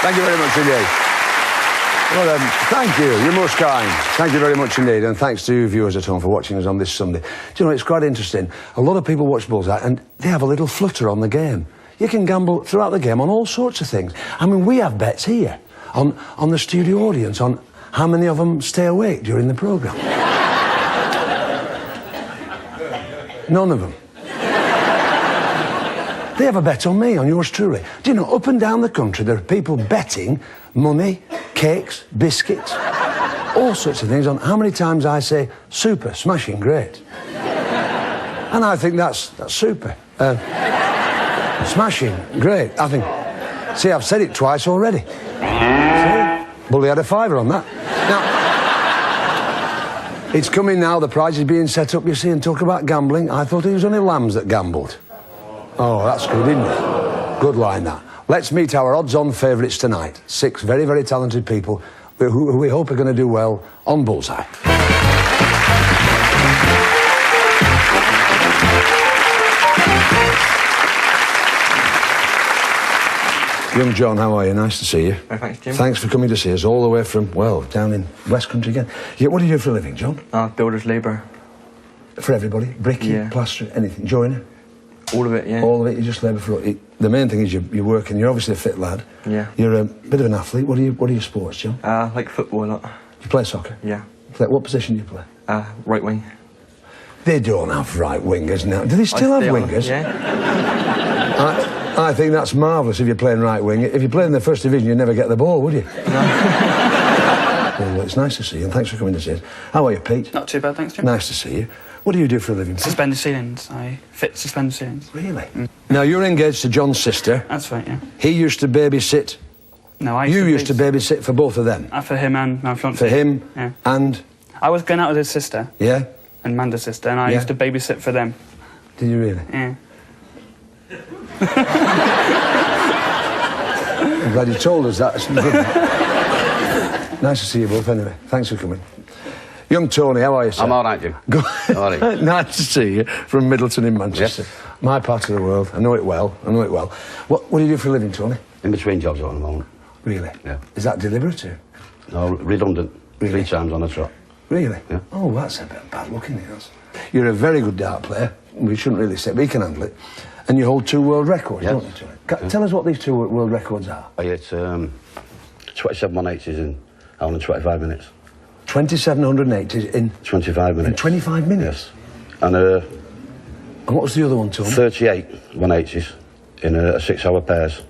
Thank you very much indeed. Well, thank you. You're most kind. Thank you very much indeed. And thanks to you viewers at home for watching us on this Sunday. Do you know, it's quite interesting. A lot of people watch Bullseye and they have a little flutter on the game. You can gamble throughout the game on all sorts of things. I mean, we have bets here on the studio audience on how many of them stay awake during the programme. None of them. They have a bet on me, on yours truly. Do you know, up and down the country, there are people betting money, cakes, biscuits, all sorts of things on how many times I say super, smashing, great. And I think that's super. Smashing, great. I think, see, I've said it twice already. See? Bully had a fiver on that. Now, it's coming now, the prize is being set up, you see, and talk about gambling. I thought it was only lambs that gambled. Oh, that's good, isn't it? Good line, that. Let's meet our odds-on favourites tonight. 6 very, very talented people who we hope are going to do well on Bullseye. Young John, how are you? Nice to see you. Oh, thanks, Jim. Thanks for coming to see us all the way from, well, down in West Country again. Yeah, what do you do for a living, John? Builder's labour. For everybody? Bricking, yeah. plastering, anything? Joiner? All of it, yeah. All of it, you just labour for it. The main thing is you're working, you're obviously a fit lad. Yeah. You're a bit of an athlete. What are your sports, John? Like football a lot. You play soccer? Yeah. What position do you play? Right wing. They don't have right wingers now. Do they still have wingers? Yeah. I think that's marvellous if you're playing right wing. If you play in the first division, you'd never get the ball, would you? No. Well, it's nice to see you, and thanks for coming to see us. How are you, Pete? Not too bad, thanks, Jim. Nice to see you. What do you do for a living? Suspended ceilings. I fit suspended ceilings. Really? Mm. Now, you're engaged to John's sister. That's right, yeah. He used to babysit. No, I used to babysit for both of them? For him and my fiancée. For him? Yeah. And? I was going out with his sister. Yeah? And Amanda's sister, and I used to babysit for them. Did you really? Yeah. I'm glad you told us that. It's good. Nice to see you both, anyway. Thanks for coming. Young Tony, how are you, sir? I'm all right, Jim. Good. How are you? Nice to see you from Middleton in Manchester. Yes. My part of the world. I know it well. What do you do for a living, Tony? In between jobs at the moment. Really? Yeah. Is that deliberate too? No, redundant. Really? 3 times on a trot. Really? Yeah. Oh, that's a bit bad looking, it? You're a very good dart player. We shouldn't really say, but you can handle it. And you hold 2 world records, yes. don't you, Tony? Tell us what these 2 world records are. Oh, yeah, it's 27 180s in hour and 25 minutes. 2780s in... 25 minutes. In 25 minutes? Yes. And what was the other one, Tony? 38 180s in 6-hour pairs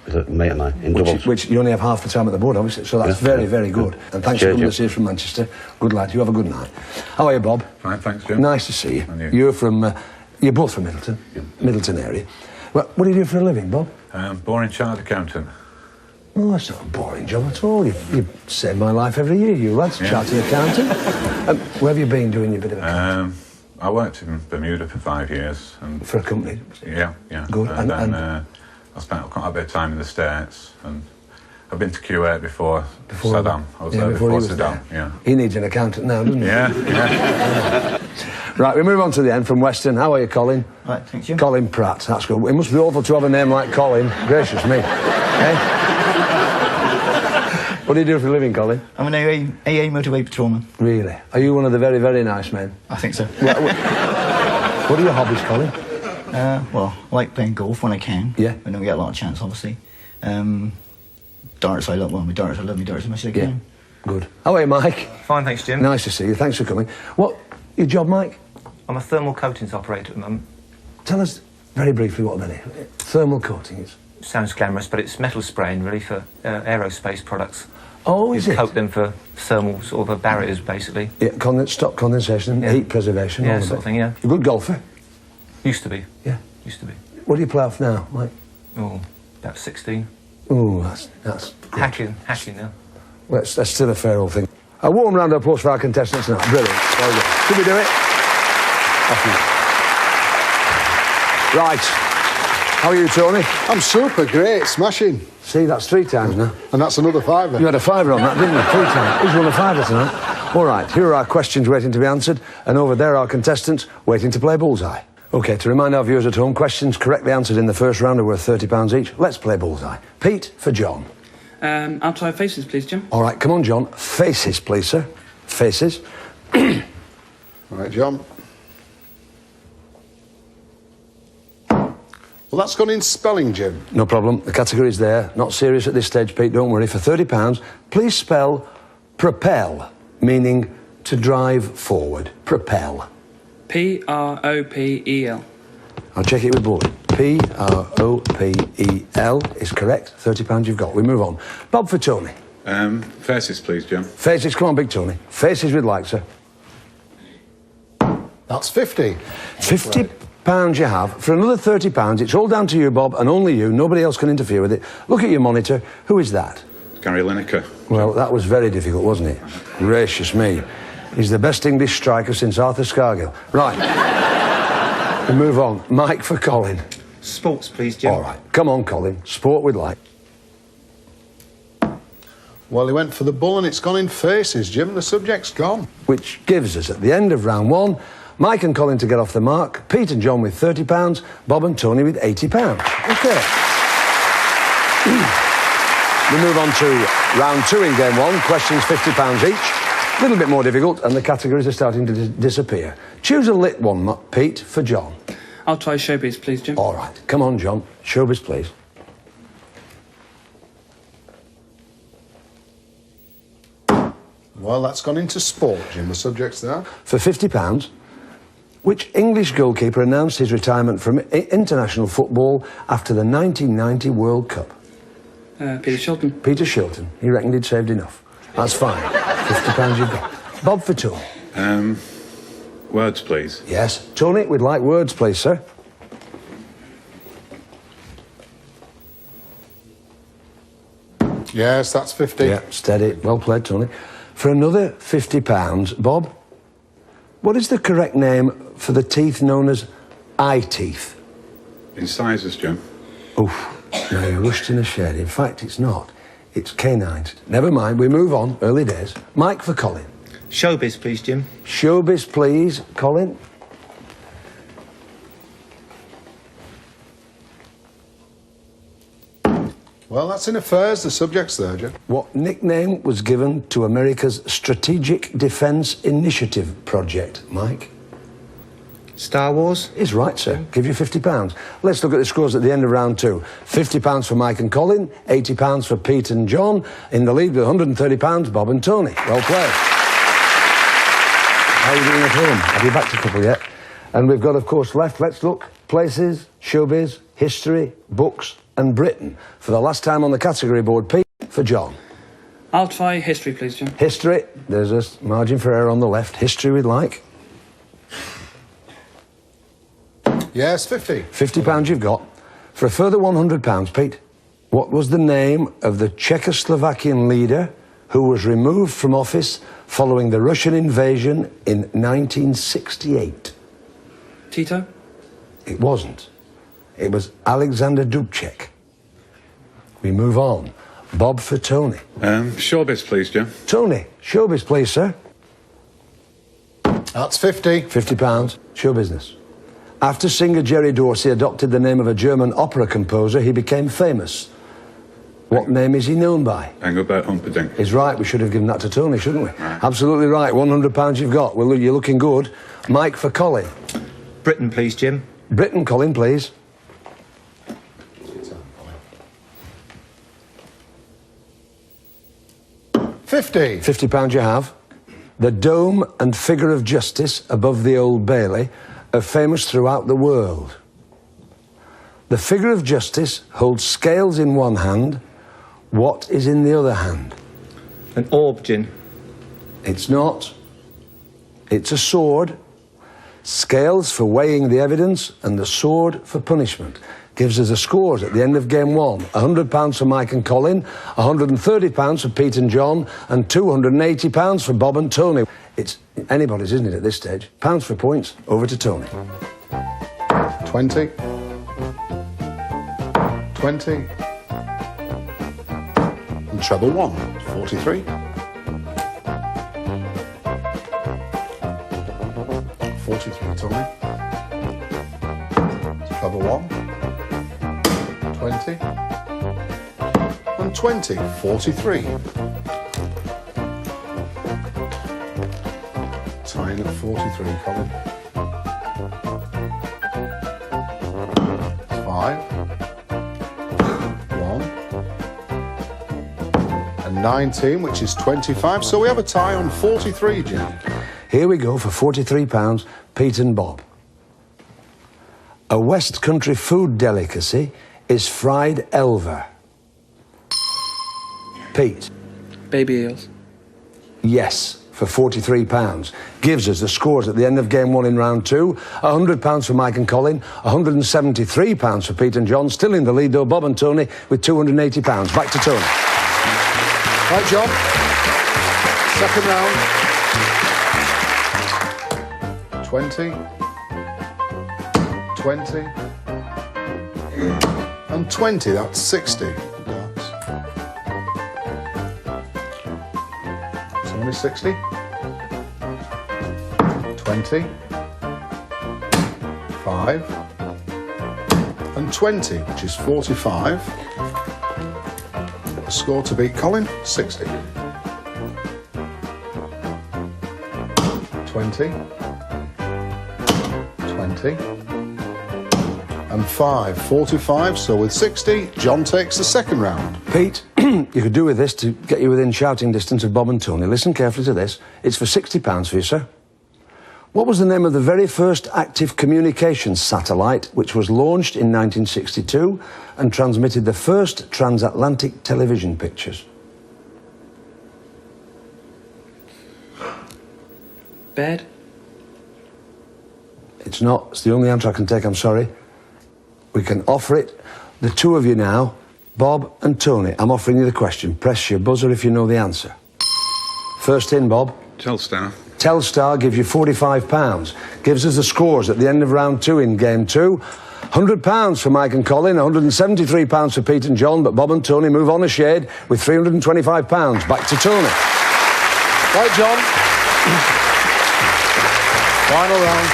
with a mate and I, in doubles. Which you only have half the time at the board, obviously, so that's very, very good. And thanks for coming to see us from Manchester. Good lad, you have a good night. How are you, Bob? Fine, thanks, Jim. Nice to see you. And you? You're from... you're both from Middleton? Yeah. Middleton area. What do you do for a living, Bob? Boring chartered accountant. Oh, that's not a boring job at all. You save my life every year, you lads, Yeah. chartered accountant. Where have you been doing your bit of accounting? I worked in Bermuda for 5 years. And For a company? yeah. Good. And then I spent quite a bit of time in the States, and I've been to Kuwait before Saddam. I was there before Saddam. Yeah. He needs an accountant now, doesn't he? Yeah. Right, we move on to the end from Western. How are you, Colin? Right, thank you. Colin Pratt, that's good. It must be awful to have a name like Colin. Gracious me. Eh? What do you do for a living, Colin? I'm an AA motorway patrolman. Really? Are you one of the very, very nice men? I think so. What are your hobbies, Colin? Well, I like playing golf when I can. Yeah. I don't get a lot of chance, obviously. Darts, I love my darts as much as I can. Yeah. Good. How are you, Mike? Fine, thanks, Jim. Nice to see you. Thanks for coming. What, your job, Mike? I'm a thermal coatings operator at the moment. Tell us very briefly what that is. Thermal coating is. Sounds glamorous, but it's metal spraying, really, for aerospace products. Oh, is You it? coat them for thermal sort of barriers, basically. Yeah, stop condensation, Yeah. heat preservation. Yeah, all sort of thing, yeah. You're a good golfer? Used to be. Yeah. Used to be. What do you play off now, Mike? Oh, about 16. Oh, that's good. Hacking now. That's still a fair old thing. A warm round of applause for our contestants now. Brilliant. Well done. Should we do it? Right. How are you, Tony? I'm super, great, smashing. See, that's 3 times now. And that's another fiver. You had a fiver on that, didn't you? 3 times. Who's won a fiver tonight? All right, here are our questions waiting to be answered, and over there are contestants waiting to play Bullseye. OK, to remind our viewers at home, questions correctly answered in the first round are worth £30 each. Let's play Bullseye. Pete for John. I'll try faces, please, Jim. All right, come on, John. Faces, please, sir. Faces. All right, John. Well, that's gone in spelling, Jim. No problem. The category's there. Not serious at this stage, Pete. Don't worry. For £30, please spell propel, meaning to drive forward. Propel. P-R-O-P-E-L. I'll check it with Bully. P-R-O-P-E-L is correct. £30 you've got. We move on. Bob for Tony. Faces, please, Jim. Faces. Come on, Big Tony. Faces with like, sir. That's 50. £50 you have. For another £30, it's all down to you, Bob, and only you. Nobody else can interfere with it. Look at your monitor. Who is that? Gary Lineker. Well, that was very difficult, wasn't it? Gracious me. He's the best English striker since Arthur Scargill. Right. We move on. Mike for Colin. Sports, please, Jim. All right. Come on, Colin. Sport with like. Well, he went for the bull and it's gone in faces, Jim. The subject's gone. Which gives us, at the end of round one, Mike and Colin to get off the mark, Pete and John with £30, Bob and Tony with £80. OK. We move on to round two in game one. Questions £50 each. A little bit more difficult, and the categories are starting to disappear. Choose a lit one, Pete, for John. I'll try showbiz, please, Jim. All right. Come on, John. Showbiz, please. Well, that's gone into sport, Jim. The subject's there. For £50, which English goalkeeper announced his retirement from international football after the 1990 World Cup? Peter Shilton. Peter Shilton. He reckoned he'd saved enough. That's fine. £50 you've got. Bob for Tony. Words, please. Yes. Tony, we'd like words, please, sir. Yes, that's 50. Yeah, steady. Well played, Tony. For another £50, Bob, what is the correct name for the teeth known as eye teeth? Incisors, Jim. Oof. No, you rushed in a shed. In fact, it's not. It's canines. Never mind. We move on. Early days. Mike for Colin. Showbiz, please, Jim. Showbiz, please, Colin. Well, that's in affairs. The subject's there, Jim. What nickname was given to America's Strategic Defence Initiative project, Mike? Star Wars. Is right, sir. Give you £50. Let's look at the scores at the end of round two. £50 for Mike and Colin, £80 for Pete and John. In the lead with £130, Bob and Tony. Well played. How are you doing at home? Have you backed a couple yet? And we've got, of course, left, let's look, places, showbiz, history, books and Britain. For the last time on the category board, Pete for John. I'll try history, please, Jim. History, there's a margin for error on the left. History we'd like. Yes, 50. £50 you've got. For a further £100, Pete, what was the name of the Czechoslovakian leader who was removed from office following the Russian invasion in 1968? Tito? It wasn't. It was Alexander Dubček. We move on. Bob for Tony. Showbiz, please, Jim. Tony, showbiz, please, sir. That's 50. £50, show business. After singer Jerry Dorsey adopted the name of a German opera composer, he became famous. What name is he known by? Engelbert Humperdinck. He's right. We should have given that to Tony, shouldn't we? Right. Absolutely right. £100 you've got. Well, you're looking good. Mike for Colin. Britain, please, Jim. Britain, Colin, please. £50 you have. The dome and figure of justice above the Old Bailey are famous throughout the world. The figure of justice holds scales in one hand. What is in the other hand? An orb, Jim. It's not. It's a sword. Scales for weighing the evidence and the sword for punishment. Gives us the scores at the end of game one. £100 for Mike and Colin, £130 for Pete and John, and £280 for Bob and Tony. It's anybody's, isn't it, at this stage? Pounds for points. Over to Tony. 20. 20. And treble one. 43. 43, Tony. Treble one. 20. And 20, 43. Tying at 43, Colin. 5, 1, and 19, which is 25. So we have a tie on 43, Jim. Here we go for £43, Pete and Bob. A West Country food delicacy is fried elver. Pete. Baby eels. Yes, for £43. Gives us the scores at the end of game 1 in round 2. £100 for Mike and Colin, £173 for Pete and John. Still in the lead though, Bob and Tony with £280. Back to Tony. Right, John. Second round. 20, 20, and 20. That's 60. It's only 60. 20, 5, and 20, which is 45. The score to beat Colin, 60. 20, 20, and 5, 45. So with 60, John takes the second round. Pete, you could do with this to get you within shouting distance of Bob and Tony. Listen carefully to this. It's for £60 for you, sir. What was the name of the very first active communications satellite which was launched in 1962 and transmitted the first transatlantic television pictures? Bed. It's not. It's the only answer I can take, I'm sorry. We can offer it. The two of you now, Bob and Tony, I'm offering you the question. Press your buzzer if you know the answer. First in, Bob. Telstar. Telstar gives you £45. Gives us the scores at the end of round 2 in game 2. £100 for Mike and Colin, £173 for Pete and John, but Bob and Tony move on a shade with £325. Back to Tony. Right, John. Final round.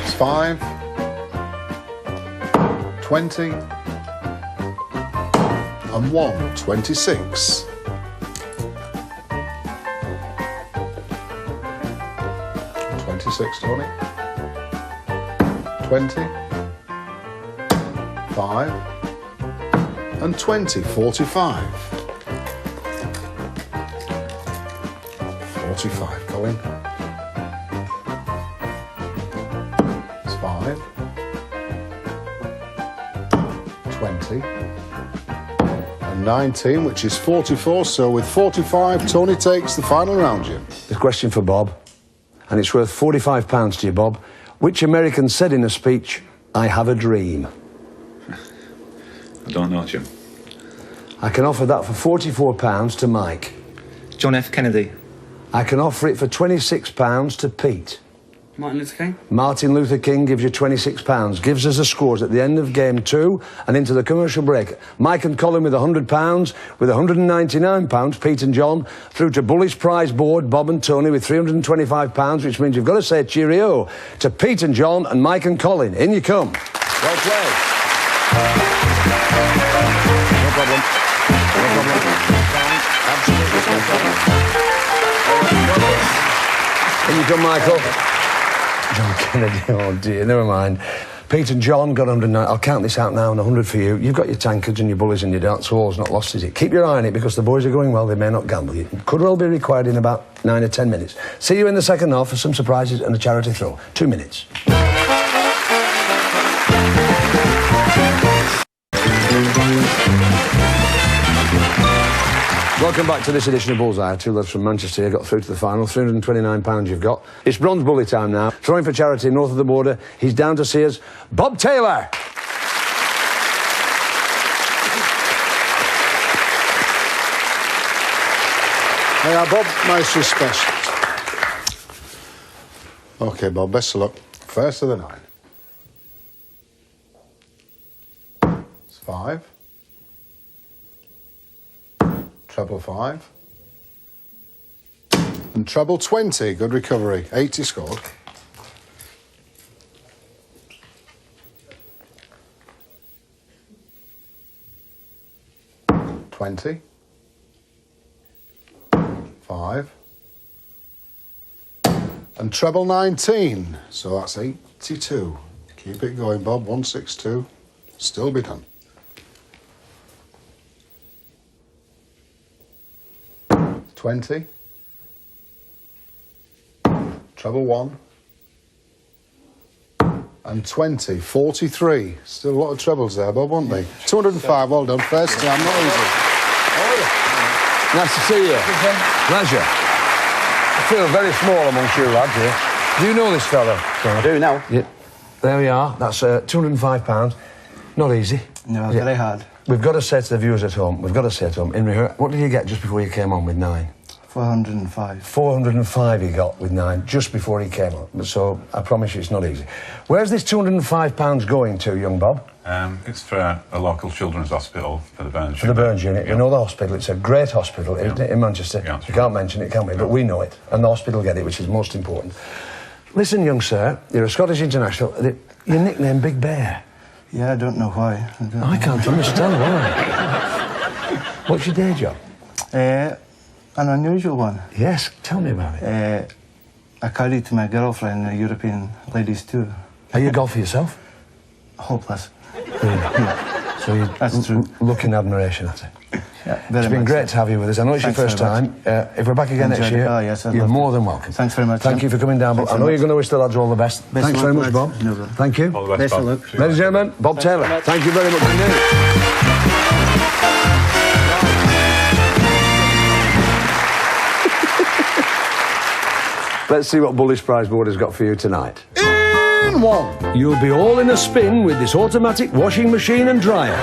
It's 5, 20, and 1, 26. 26, Tony. 20, 5, and 20, 45. 45, Colin. It's 5, 20, and 19, which is 44. So with 45, Tony takes the final round, Jim. The question for Bob, and it's worth £45 to you, Bob. Which American said in a speech, "I have a dream"? I don't know, Jim. I can offer that for £44 to Mike. John F. Kennedy. I can offer it for £26 to Pete. Martin Luther King. Martin Luther King gives you £26. Gives us the scores at the end of game 2 and into the commercial break. Mike and Colin with £100, with £199, Pete and John, through to Bully's prize board, Bob and Tony with £325, which means you've got to say cheerio to Pete and John and Mike and Colin. In you come. Well played. No problem. No problem. Absolutely no problem. In you come, Michael. John Kennedy, oh dear, never mind. Pete and John got 109. I'll count this out now, and 100 for you. You've got your tankards and your bullies and your darts, so all's not lost, is it? Keep your eye on it, because the boys are going well. They may not gamble. It could well be required in about 9 or 10 minutes. See you in the second half for some surprises and a charity throw. 2 minutes. Welcome back to this edition of Bullseye. 2 lads from Manchester here got through to the final. £329 you've got. It's bronze bully time now. Throwing for charity north of the border. He's down to see us. Bob Taylor. Hey, Bob, nice respect. OK, Bob, best of luck. First of the 9. It's 5. Treble 5. And treble 20. Good recovery. 80 scored. 20. 5. And treble 19. So that's 82. Keep it going, Bob. 162. Still be done. 20. Treble 1. And 20. 43. Still a lot of trebles there, Bob, weren't they? 205. Well done. First time, not easy. Nice to see you. Pleasure. I feel very small amongst you lads here. Do you know this fellow? I do now. Yeah. There we are. That's £205. Not easy. No, very hard. We've got to say to the viewers at home, what did you get just before you came on with 9? 405. 405 he got with 9 just before he came on. So I promise you it's not easy. Where's this £205 going to, young Bob? It's for a local children's hospital for the burns. For the burns unit. Yeah. We know the hospital. It's a great hospital, isn't it, in Manchester? Yeah, You can't mention it, can we? But we know it. And the hospital get it, which is most important. Listen, young sir, you're a Scottish international. Your nickname Big Bear. Yeah, I don't know why. I can't understand why. What's your day job? An unusual one. Yes, tell me about it. I carried to my girlfriend a European ladies tour. Are you a golfer yourself? Hopeless. So you That's true. look in admiration at it. Yeah, very It's been much great so. to have you with us. I know it's Thanks your first very time. If we're back again next Enjoyed it. year, Oh, yes, I'd you're love more to. than welcome. Thanks very much, Thank Jim. you for coming down. Thanks I very know much. you're going to wish the lads all the best. Best Thanks of very luck, much, Bob. lads. No problem. Thank you. All the best, Best of Bob. luck. Cheers. Ladies and gentlemen, Bob Taylor. Thank you very much indeed. Let's see what Bullish Prize Board has got for you tonight. In 1. You'll be all in a spin with this automatic washing machine and dryer.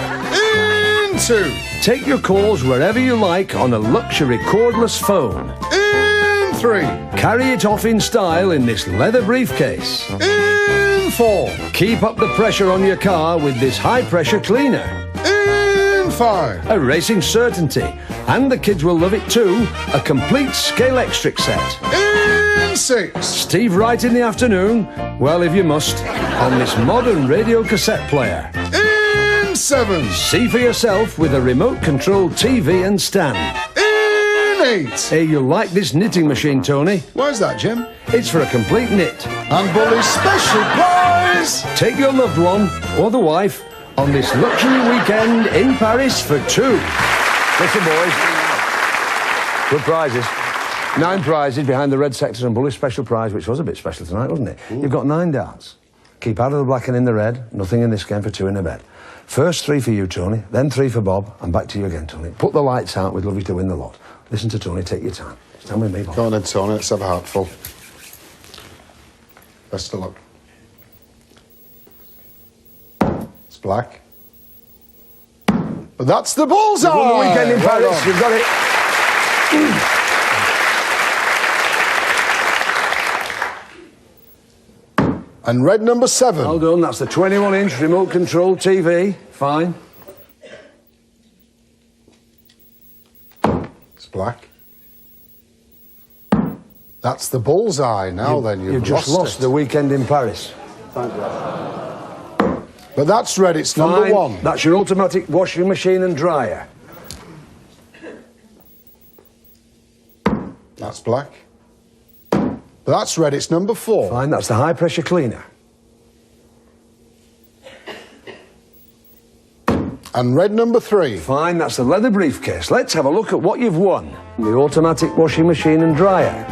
In 2. Take your calls wherever you like on a luxury cordless phone. In 3. Carry it off in style in this leather briefcase. In 4. Keep up the pressure on your car with this high-pressure cleaner. In 5. A racing certainty. And the kids will love it too, a complete Scalextric set. In 6. Steve Wright in the afternoon, well, if you must, on this modern radio cassette player. In 7. See for yourself with a remote-controlled TV and stand. In 8. Hey, you'll like this knitting machine, Tony. Why's that, Jim? It's for a complete knit. And Bully's special prize. Take your loved one or the wife on this luxury weekend in Paris for 2. Listen, boys. Good prizes. 9 prizes behind the red sectors and Bullish special prize, which was a bit special tonight, wasn't it? You've got 9 darts. Keep out of the black and in the red. Nothing in this game for 2 in a bed. First 3 for you, Tony, then 3 for Bob, and back to you again, Tony. Put the lights out. We'd love you to win the lot. Listen to Tony. Take your time. Stand with me, Bob. Go on then, Tony. Let's have a heartful. Best of luck. It's black. But that's the bullseye! You've won the weekend in Well Paris. done. You've got it. And red number 7. Well done. That's the 21-inch remote-controlled TV. Fine. It's black. That's the bullseye. Now then, You've just lost it. the weekend in Paris. But that's red. It's number Fine. 1. That's your automatic washing machine and dryer. That's black. But that's red. It's number 4. Fine. That's the high-pressure cleaner. And red number 3. Fine. That's the leather briefcase. Let's have a look at what you've won. The automatic washing machine and dryer.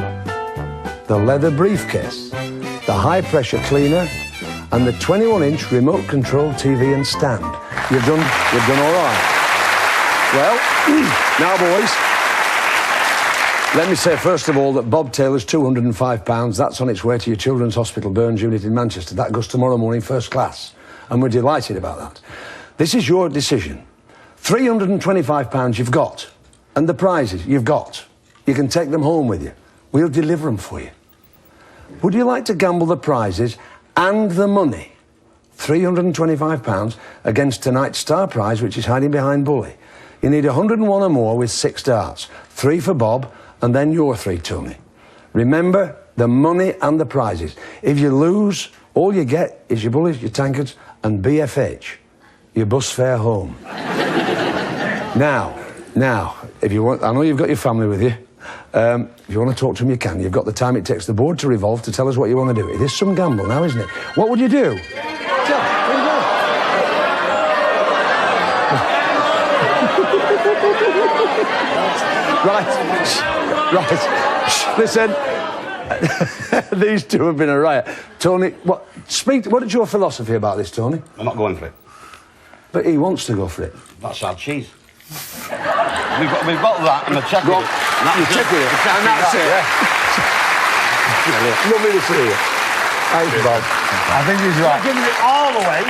The leather briefcase. The high-pressure cleaner. And the 21-inch remote-controlled TV and stand. You've done all right. Well, now, boys, let me say, first of all, that Bob Taylor's £205, that's on its way to your Children's Hospital Burns unit in Manchester. That goes tomorrow morning, first class. And we're delighted about that. This is your decision. £325 you've got. And the prizes you've got. You can take them home with you. We'll deliver them for you. Would you like to gamble the prizes and the money, £325, against tonight's star prize, which is hiding behind Bully? You need 101 or more with 6 darts. 3 for Bob, and then your 3, Tony. Remember, the money and the prizes. If you lose, all you get is your bullies, your tankards, and BFH, your bus fare home. Now, Now, if you want, I know you've got your family with you. If you want to talk to them, you can. You've got the time it takes the board to revolve to tell us what you want to do. It is some gamble now, isn't it? What would you do? John, where you go? Right. Listen, these two have been a riot. Tony, what's your philosophy about this, Tony? I'm not going for it. But he wants to go for it. That's our cheese. we've got that and a check with it. And that's You check with it, and that's it. Yeah. Lovely to see you. Thanks, Bob. I think he's right. Giving it all away.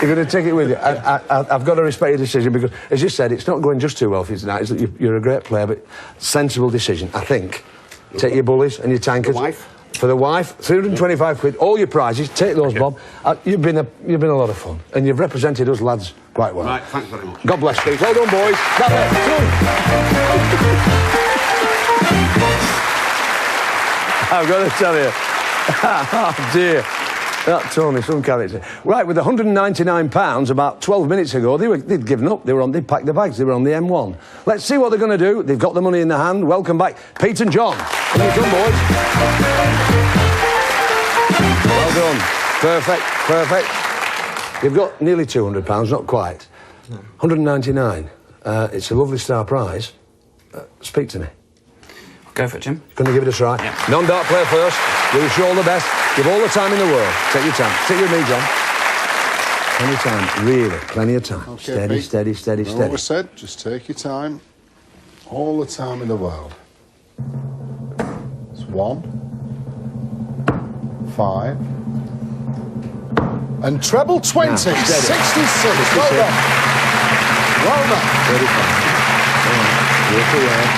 You're going to take it with you. I've got to respect your decision because, as you said, it's not going just too well for you tonight. You're a great player, but sensible decision, I think. Take your bullies and your tankers. The wife? For the wife, 325 quid, all your prizes. Take those, Bob. You've been a lot of fun, and you've represented us lads quite well. Right, thanks very much. God bless you. Well done, boys. I've got to tell you. Oh, dear. That Tony, some character. Right, with £199 about 12 minutes ago, they'd given up. They'd packed their bags. They were on the M1. Let's see what they're going to do. They've got the money in their hand. Welcome back, Pete and John. Well done, boys. Well done. Perfect. You've got nearly £200, not quite. 199. It's a lovely star prize. Speak to me. Go for it, Jim. Going to give it a try? Yeah. Non-dart player first. We wish you all the best. Give all the time in the world. Take your time. Take with me, John. Plenty of time. Really, plenty of time. Okay, steady. You know what we said? Just take your time. All the time in the world. It's 1, 5, and treble 20. Now, steady. 66. Well done. Well done. 35.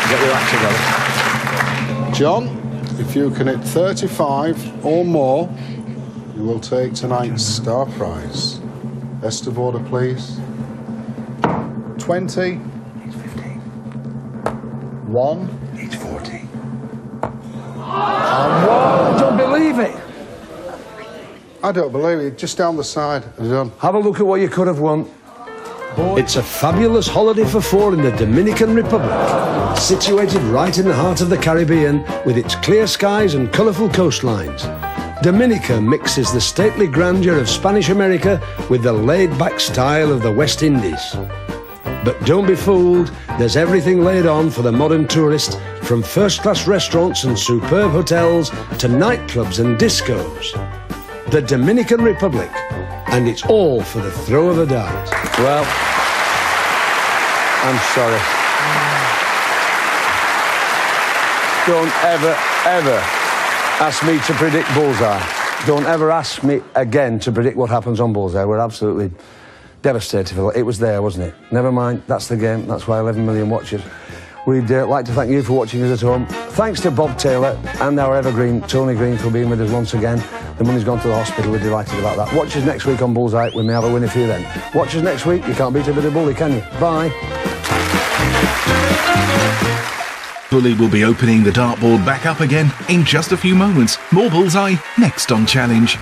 Get your act together. John, if you can hit 35 or more, you will take tonight's star prize. Best of order, please. 20. It's 15. 1. It's 40. And 1. I don't believe it. I don't believe it. Just down the side. Done. Have a look at what you could have won. It's a fabulous holiday for four in the Dominican Republic, situated right in the heart of the Caribbean with its clear skies and colourful coastlines. Dominica mixes the stately grandeur of Spanish America with the laid-back style of the West Indies. But don't be fooled, there's everything laid on for the modern tourist, from first-class restaurants and superb hotels to nightclubs and discos. The Dominican Republic, and it's all for the throw of a dart. Well, I'm sorry. Don't ever ask me to predict Bullseye. Don't ever ask me again to predict what happens on Bullseye. We're absolutely devastated. It was there, wasn't it? Never mind, that's the game. That's why 11 million watchers. We'd like to thank you for watching us at home. Thanks to Bob Taylor and our evergreen Tony Green for being with us once again. The money's gone to the hospital. We're delighted about that. Watch us next week on Bullseye. We may have a winner for you then. Watch us next week. You can't beat a bit of bully, can you? Bye. Bully will be opening the dartboard back up again in just a few moments. More Bullseye next on Challenge.